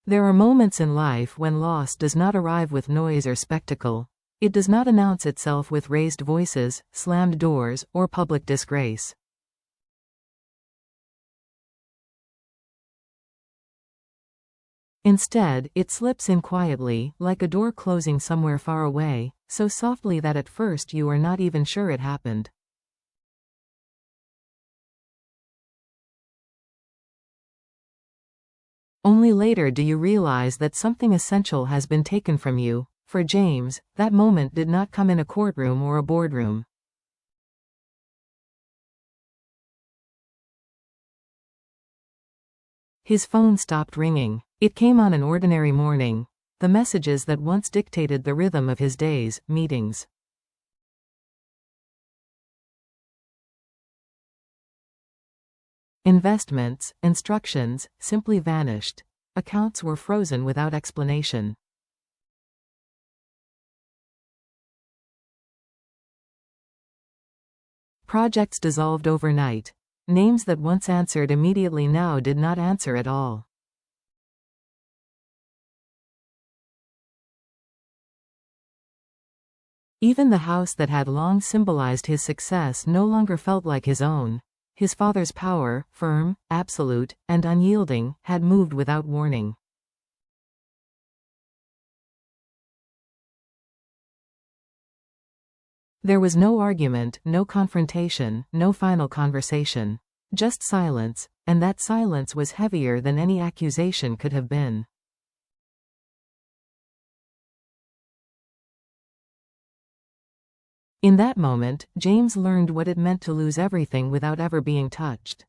There are moments in life when loss does not arrive with noise or spectacle. It does not announce itself with raised voices, slammed doors, or public disgrace. Instead, it slips in quietly, like a door closing somewhere far away, so softly that at first you are not even sure it happened. Only later do you realize that something essential has been taken from you. For James, that moment did not come in a courtroom or a boardroom. His phone stopped ringing. It came on an ordinary morning. The messages that once dictated the rhythm of his days, meetings. Investments, instructions, simply vanished. Accounts were frozen without explanation. Projects dissolved overnight. Names that once answered immediately now did not answer at all. Even the house that had long symbolized his success no longer felt like his own. His father's power, firm, absolute, and unyielding, had moved without warning. There was no argument, no confrontation, no final conversation. Just silence, and that silence was heavier than any accusation could have been. In that moment, James learned what it meant to lose everything without ever being touched.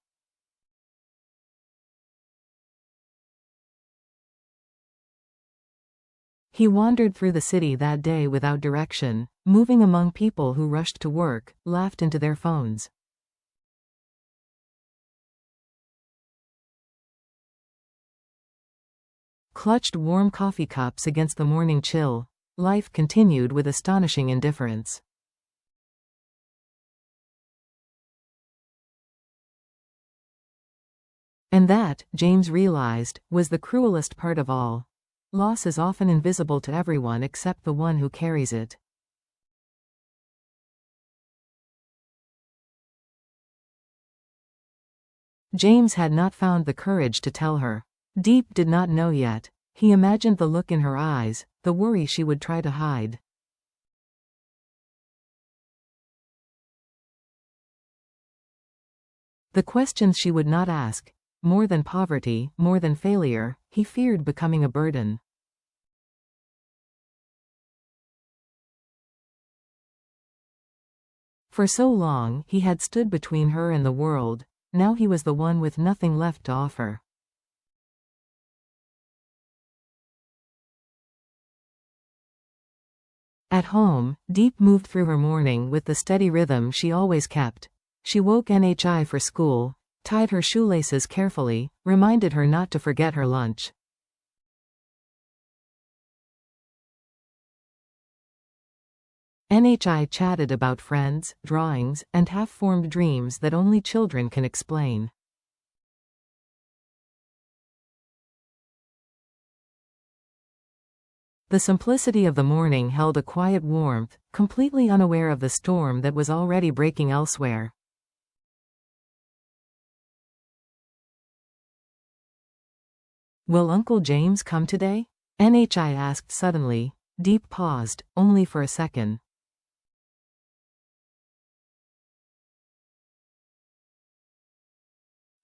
He wandered through the city that day without direction, moving among people who rushed to work, laughed into their phones. Clutched warm coffee cups against the morning chill. Life continued with astonishing indifference. And that, James realized, was the cruelest part of all. Loss is often invisible to everyone except the one who carries it. James had not found the courage to tell her. Diep did not know yet. He imagined the look in her eyes, the worry she would try to hide. The questions she would not ask. More than poverty, more than failure, he feared becoming a burden. For so long, he had stood between her and the world. Now he was the one with nothing left to offer. At home, Diep moved through her morning with the steady rhythm she always kept. She woke Nhi for school, tied her shoelaces carefully, reminded her not to forget her lunch. Nhi chatted about friends, drawings, and half-formed dreams that only children can explain. The simplicity of the morning held a quiet warmth, completely unaware of the storm that was already breaking elsewhere. "Will Uncle James come today?" Nhi asked suddenly. Diep paused, only for a second.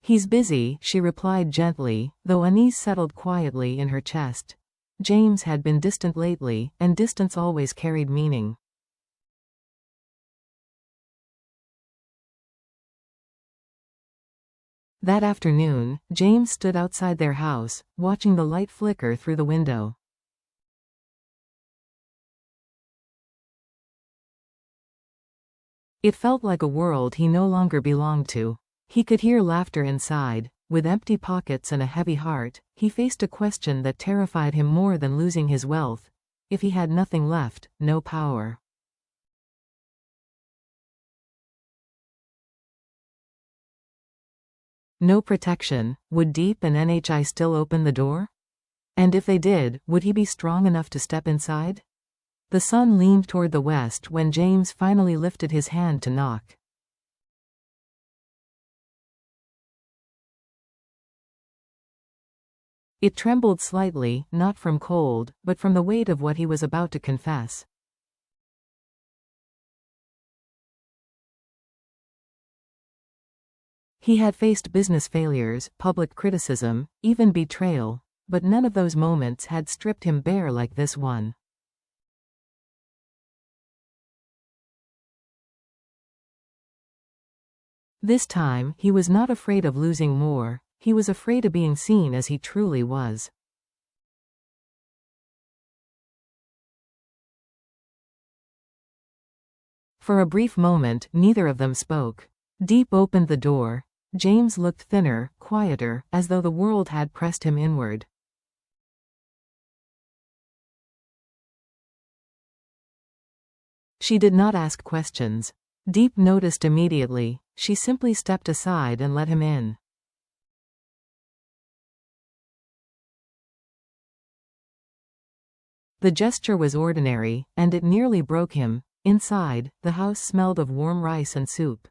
"He's busy," she replied gently, though unease settled quietly in her chest. James had been distant lately, and distance always carried meaning. That afternoon, James stood outside their house, watching the light flicker through the window. It felt like a world he no longer belonged to. He could hear laughter inside. With empty pockets and a heavy heart, he faced a question that terrified him more than losing his wealth. If he had nothing left, no power. No protection, would Diep and Nhi still open the door? And if they did, would he be strong enough to step inside? The sun leaned toward the west when James finally lifted his hand to knock. It trembled slightly, not from cold, but from the weight of what he was about to confess. He had faced business failures, public criticism, even betrayal, but none of those moments had stripped him bare like this one. This time, he was not afraid of losing more, he was afraid of being seen as he truly was. For a brief moment, neither of them spoke. Diep opened the door. James looked thinner, quieter, as though the world had pressed him inward. She did not ask questions. Diep noticed immediately. She simply stepped aside and let him in. The gesture was ordinary, and it nearly broke him. Inside, the house smelled of warm rice and soup.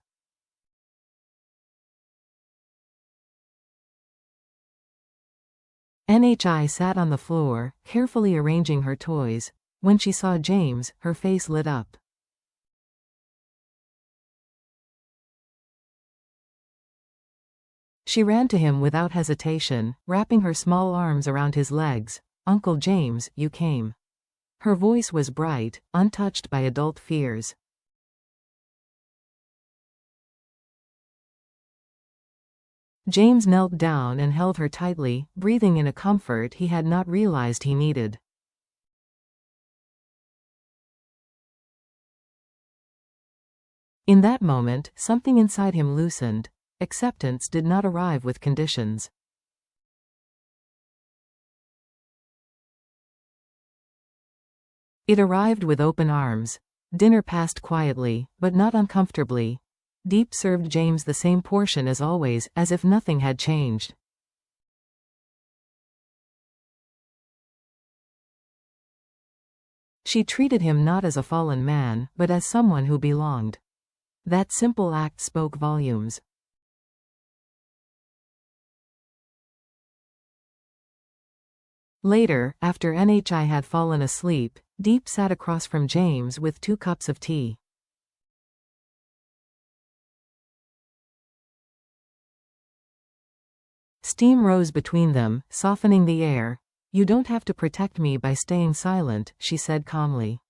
Nhi sat on the floor, carefully arranging her toys. When she saw James, her face lit up. She ran to him without hesitation, wrapping her small arms around his legs. "Uncle James, you came." Her voice was bright, untouched by adult fears. James knelt down and held her tightly, breathing in a comfort he had not realized he needed. In that moment, something inside him loosened. Acceptance did not arrive with conditions. It arrived with open arms. Dinner passed quietly, but not uncomfortably. Diep served James the same portion as always, as if nothing had changed. She treated him not as a fallen man, but as someone who belonged. That simple act spoke volumes. Later, after Nhi had fallen asleep, Diep sat across from James with 2 cups of tea. Steam rose between them, softening the air. "You don't have to protect me by staying silent," she said calmly.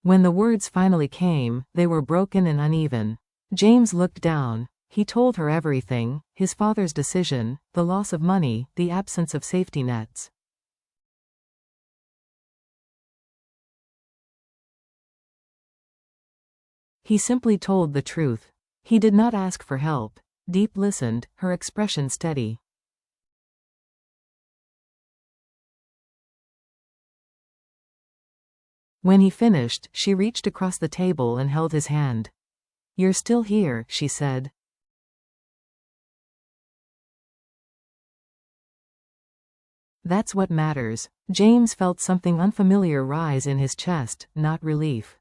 When the words finally came, they were broken and uneven. James looked down. He told her everything: his father's decision, the loss of money, the absence of safety nets. He simply told the truth. He did not ask for help. Diep listened, her expression steady. When he finished, she reached across the table and held his hand. "You're still here," she said. "That's what matters." James felt something unfamiliar rise in his chest, not relief.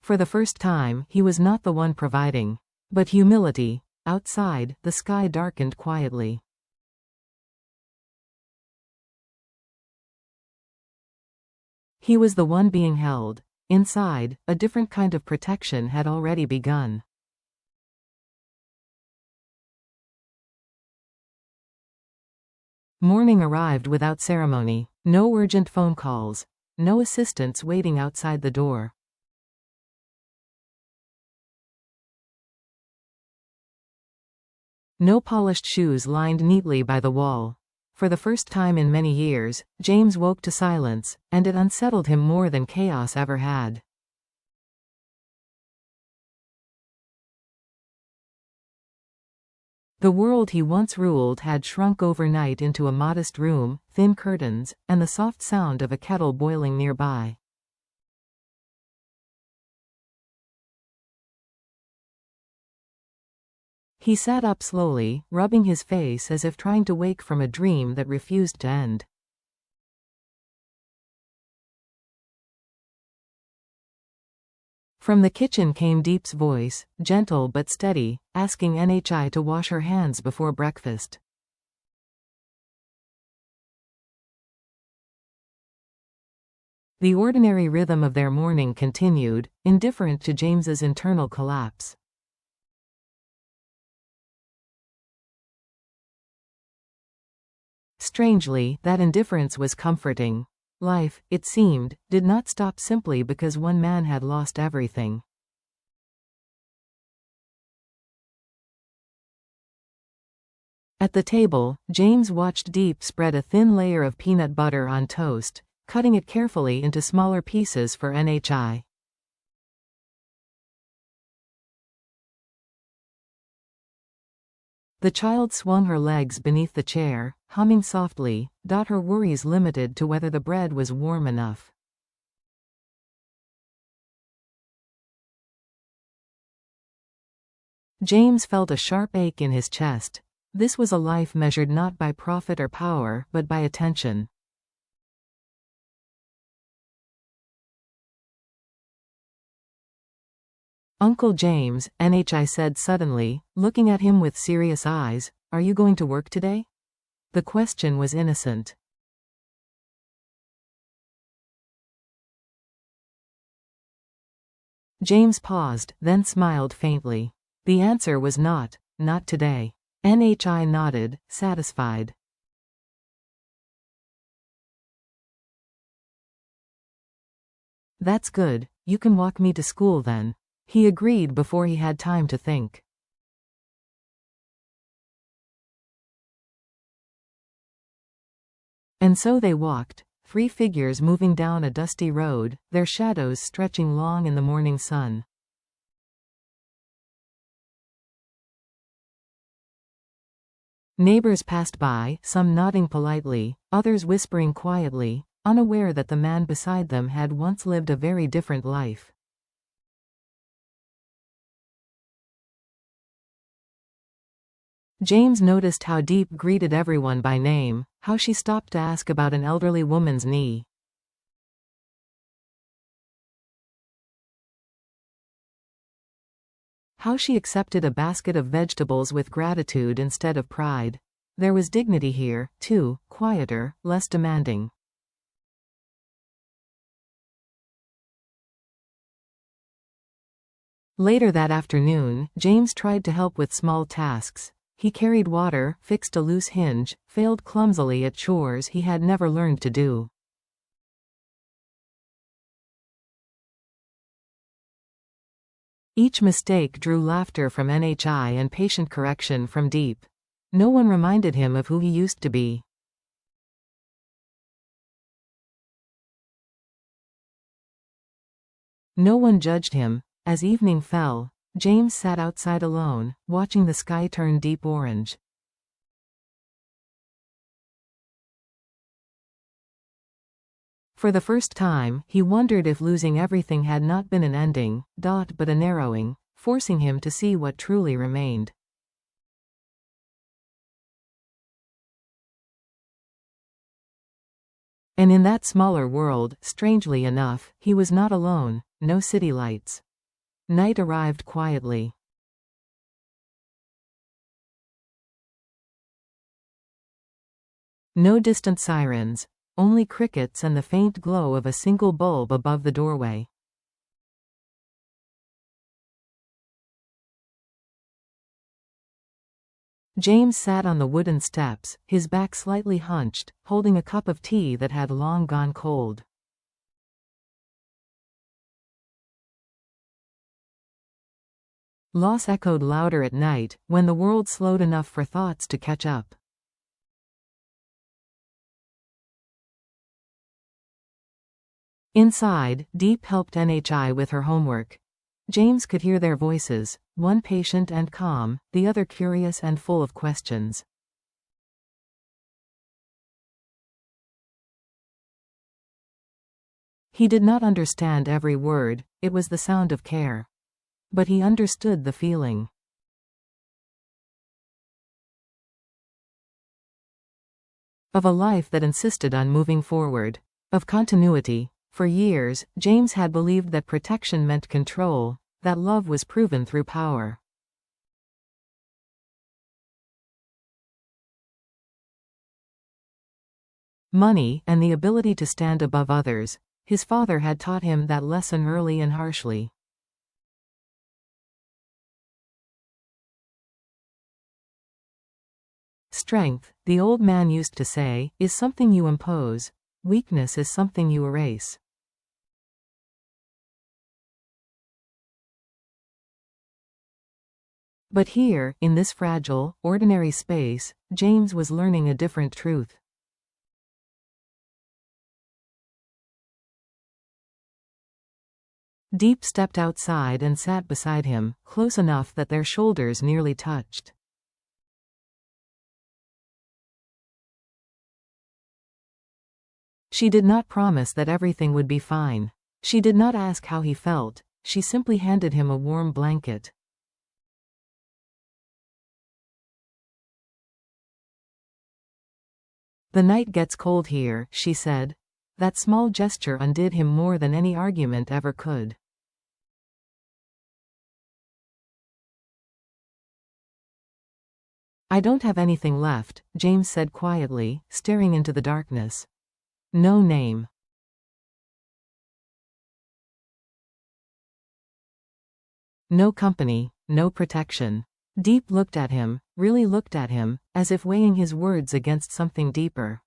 For the first time, he was not the one providing, but humility. Outside, the sky darkened quietly. He was the one being held. Inside, a different kind of protection had already begun. Morning arrived without ceremony. No urgent phone calls. No assistants waiting outside the door. No polished shoes lined neatly by the wall. For the first time in many years, James woke to silence, and it unsettled him more than chaos ever had. The world he once ruled had shrunk overnight into a modest room, thin curtains, and the soft sound of a kettle boiling nearby. He sat up slowly, rubbing his face as if trying to wake from a dream that refused to end. From the kitchen came Diep's voice, gentle but steady, asking Nhi to wash her hands before breakfast. The ordinary rhythm of their morning continued, indifferent to James's internal collapse. Strangely, that indifference was comforting. Life, it seemed, did not stop simply because one man had lost everything. At the table, James watched Diep spread a thin layer of peanut butter on toast, cutting it carefully into smaller pieces for Nhi. The child swung her legs beneath the chair, humming softly, her worries limited to whether the bread was warm enough. James felt a sharp ache in his chest. This was a life measured not by profit or power, but by attention. "Uncle James," Nhi said suddenly, looking at him with serious eyes, "are you going to work today?" The question was innocent. James paused, then smiled faintly. The answer was not today. Nhi nodded, satisfied. "That's good, you can walk me to school then," he agreed before he had time to think. And so they walked, 3 figures moving down a dusty road, their shadows stretching long in the morning sun. Neighbors passed by, some nodding politely, others whispering quietly, unaware that the man beside them had once lived a very different life. James noticed how Diep greeted everyone by name, how she stopped to ask about an elderly woman's knee. How she accepted a basket of vegetables with gratitude instead of pride. There was dignity here, too, quieter, less demanding. Later that afternoon, James tried to help with small tasks. He carried water, fixed a loose hinge, failed clumsily at chores he had never learned to do. Each mistake drew laughter from Nhi and patient correction from Diep. No one reminded him of who he used to be. No one judged him. As evening fell, James sat outside alone, watching the sky turn deep orange. For the first time, he wondered if losing everything had not been an ending, but a narrowing, forcing him to see what truly remained. And in that smaller world, strangely enough, he was not alone. No city lights. Night arrived quietly. No distant sirens, only crickets and the faint glow of a single bulb above the doorway. James sat on the wooden steps, his back slightly hunched, holding a cup of tea that had long gone cold. Loss echoed louder at night, when the world slowed enough for thoughts to catch up. Inside, Diep helped Nhi with her homework. James could hear their voices, one patient and calm, the other curious and full of questions. He did not understand every word, it was the sound of care. But he understood the feeling. of a life that insisted on moving forward, of continuity. For years, James had believed that protection meant control, that love was proven through power. Money, and the ability to stand above others. His father had taught him that lesson early and harshly. Strength, the old man used to say, is something you impose. Weakness is something you erase. But here, in this fragile, ordinary space, James was learning a different truth. Diep stepped outside and sat beside him, close enough that their shoulders nearly touched. She did not promise that everything would be fine. She did not ask how he felt, she simply handed him a warm blanket. "The night gets cold here," she said. That small gesture undid him more than any argument ever could. "I don't have anything left," James said quietly, staring into the darkness. "No name. No company, no protection." Diep looked at him, really looked at him, as if weighing his words against something deeper.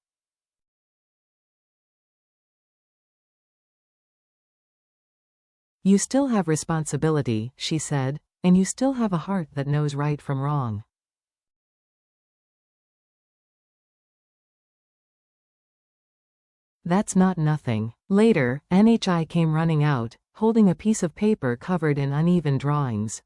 "You still have responsibility," she said, "and you still have a heart that knows right from wrong." "That's not nothing." Later, Nhi came running out, holding a piece of paper covered in uneven drawings.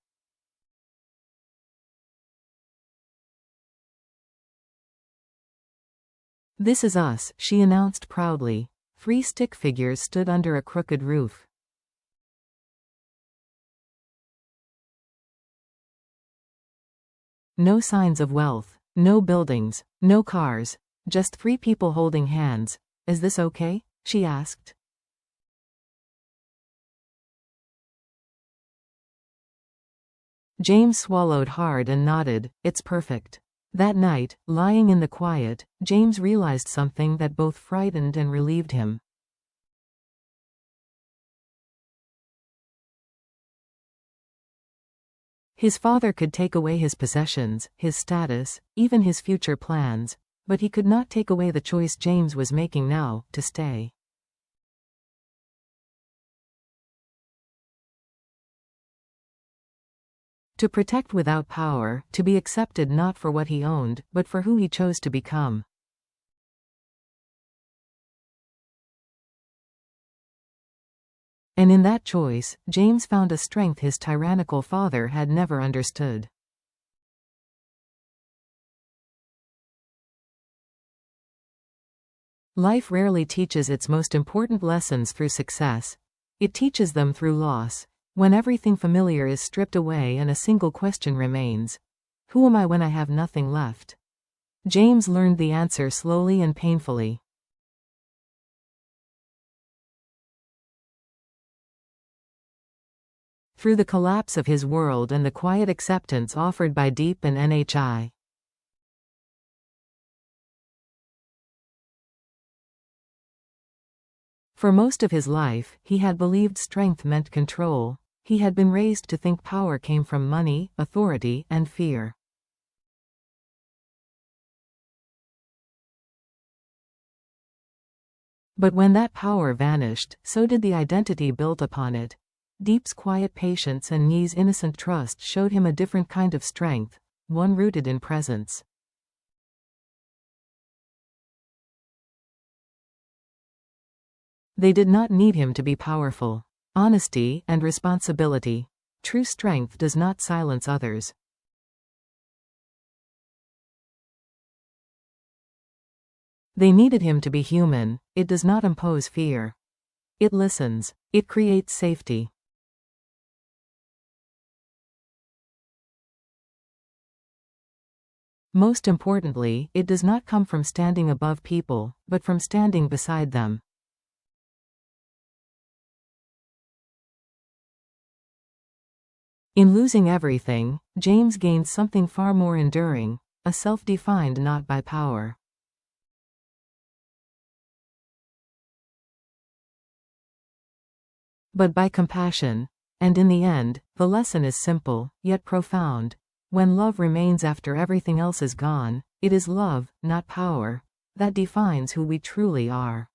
"This is us," she announced proudly. 3 stick figures stood under a crooked roof. No signs of wealth, no buildings, no cars, just 3 people holding hands. "Is this okay?" she asked. James swallowed hard and nodded. "It's perfect." That night, lying in the quiet, James realized something that both frightened and relieved him. His father could take away his possessions, his status, even his future plans, but he could not take away the choice James was making now, to stay. To protect without power, to be accepted not for what he owned, but for who he chose to become. And in that choice, James found a strength his tyrannical father had never understood. Life rarely teaches its most important lessons through success. It teaches them through loss, when everything familiar is stripped away and a single question remains. Who am I when I have nothing left? James learned the answer slowly and painfully. Through the collapse of his world and the quiet acceptance offered by Diep and Nhi. For most of his life, he had believed strength meant control. He had been raised to think power came from money, authority, and fear. But when that power vanished, so did the identity built upon it. Diep's quiet patience and Nhi's innocent trust showed him a different kind of strength, one rooted in presence. They did not need him to be powerful. Honesty and responsibility. True strength does not silence others. They needed him to be human. It does not impose fear. It listens. It creates safety. Most importantly, it does not come from standing above people, but from standing beside them. In losing everything, James gains something far more enduring, a self defined not by power, but by compassion. And in the end, the lesson is simple, yet profound. When love remains after everything else is gone, it is love, not power, that defines who we truly are.